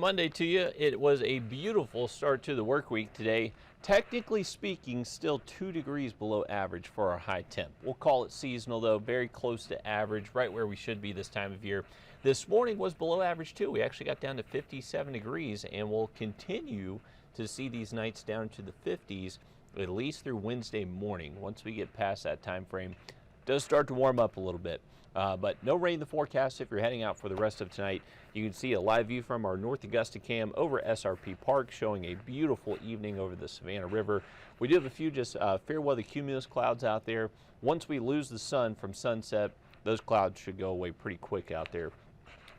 Monday to you. It was a beautiful start to the work week today. Technically speaking, still 2 degrees below average for our high temp. We'll call it seasonal though, very close to average, right where we should be this time of year. This morning was below average too. We actually got down to 57 degrees and we'll continue to see these nights down to the 50s at least through Wednesday morning. Once we get past that time frame, it does start to warm up a little bit. But no rain in the forecast if you're heading out for the rest of tonight. You can see a live view from our North Augusta cam over SRP Park showing a beautiful evening over the Savannah River. We do have a few just fair weather cumulus clouds out there. Once we lose the sun from sunset, those clouds should go away pretty quick out there.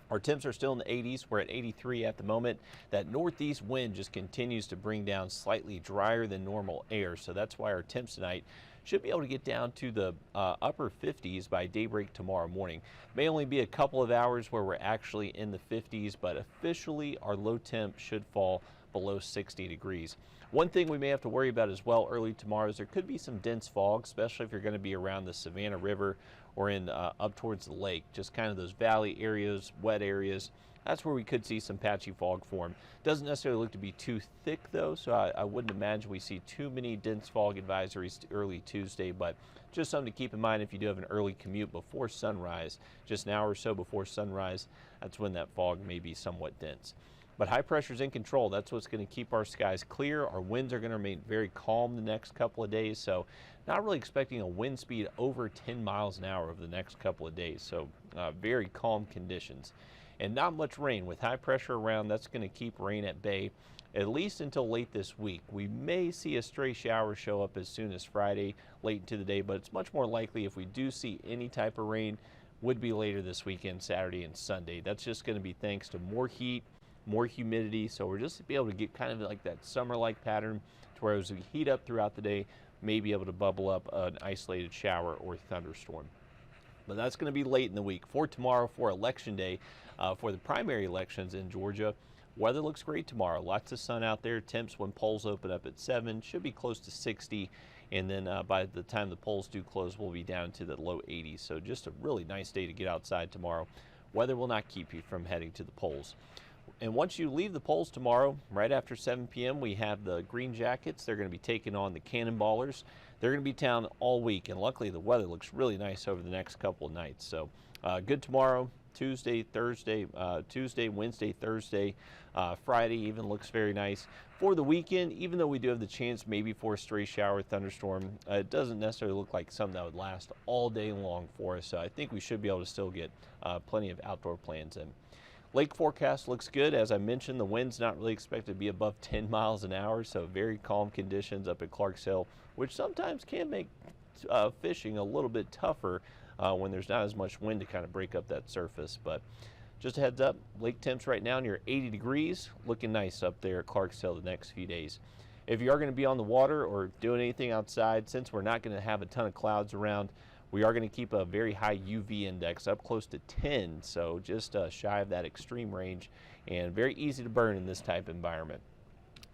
Our temps are still in the 80s. We're at 83 at the moment. That northeast wind just continues to bring down slightly drier than normal air. So that's why our temps tonight should be able to get down to the upper 50s by daybreak tomorrow morning. May only be a couple of hours where we're actually in the 50s, but officially our low temp should fall below 60 degrees. One thing we may have to worry about as well early tomorrow is there could be some dense fog, especially if you're going to be around the Savannah River or in up towards the lake, just kind of those valley areas, wet areas. That's where we could see some patchy fog form. Doesn't necessarily look to be too thick though, so I wouldn't imagine we see too many dense fog advisories early Tuesday, but just something to keep in mind if you do have an early commute before sunrise, just an hour or so before sunrise, that's when that fog may be somewhat dense. But high pressure is in control. That's what's going to keep our skies clear. Our winds are going to remain very calm the next couple of days, so not really expecting a wind speed over 10 miles an hour over the next couple of days, so very calm conditions. And not much rain. With high pressure around, that's going to keep rain at bay at least until late this week. We may see a stray shower show up as soon as Friday, late into the day, but it's much more likely if we do see any type of rain, would be later this weekend, Saturday and Sunday. That's just going to be thanks to more heat, more humidity, so we're just to be able to get kind of like that summer-like pattern to where as we heat up throughout the day, may be able to bubble up an isolated shower or thunderstorm. But that's going to be late in the week. For tomorrow, for Election Day, for the primary elections in Georgia, weather looks great tomorrow. Lots of sun out there. Temps when polls open up at 7 should be close to 60. And then by the time the polls do close, we'll be down to the low 80s. So just a really nice day to get outside tomorrow. Weather will not keep you from heading to the polls. And once you leave the polls tomorrow, right after 7 p.m., we have the Green Jackets. They're going to be taking on the Cannonballers. They're going to be down all week, and luckily the weather looks really nice over the next couple of nights. So good tomorrow, Tuesday, Wednesday, Thursday, Friday even looks very nice. For the weekend, even though we do have the chance maybe for a stray shower, thunderstorm, it doesn't necessarily look like something that would last all day long for us. So I think we should be able to still get plenty of outdoor plans in. Lake forecast looks good. As I mentioned, the wind's not really expected to be above 10 miles an hour, so very calm conditions up at Clarks Hill, which sometimes can make fishing a little bit tougher when there's not as much wind to kind of break up that surface. But just a heads up, lake temps right now near 80 degrees, looking nice up there at Clarks Hill the next few days. If you are going to be on the water or doing anything outside, since we're not going to have a ton of clouds around, we are going to keep a very high UV index up close to 10, so just shy of that extreme range and very easy to burn in this type of environment.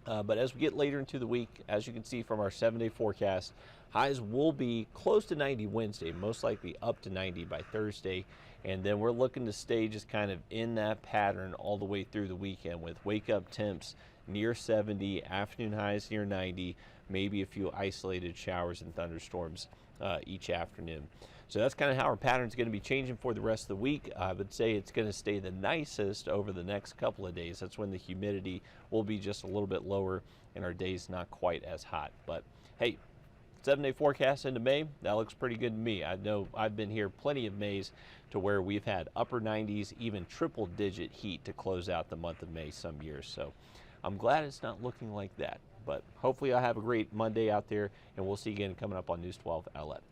But as we get later into the week, as you can see from our 7-day forecast, highs will be close to 90 Wednesday, most likely up to 90 by Thursday, and then we're looking to stay just kind of in that pattern all the way through the weekend with wake-up temps near 70, afternoon highs near 90, maybe a few isolated showers and thunderstorms each afternoon. So that's kind of how our pattern is going to be changing for the rest of the week. I would say it's going to stay the nicest over the next couple of days. That's when the humidity will be just a little bit lower and our days not quite as hot. But hey, 7-day forecast into May, that looks pretty good to me. I know I've been here plenty of Mays to where we've had upper 90s, even triple-digit heat to close out the month of May some years. So I'm glad it's not looking like that. But hopefully I'll have a great Monday out there, and we'll see you again coming up on News 12 Outlet.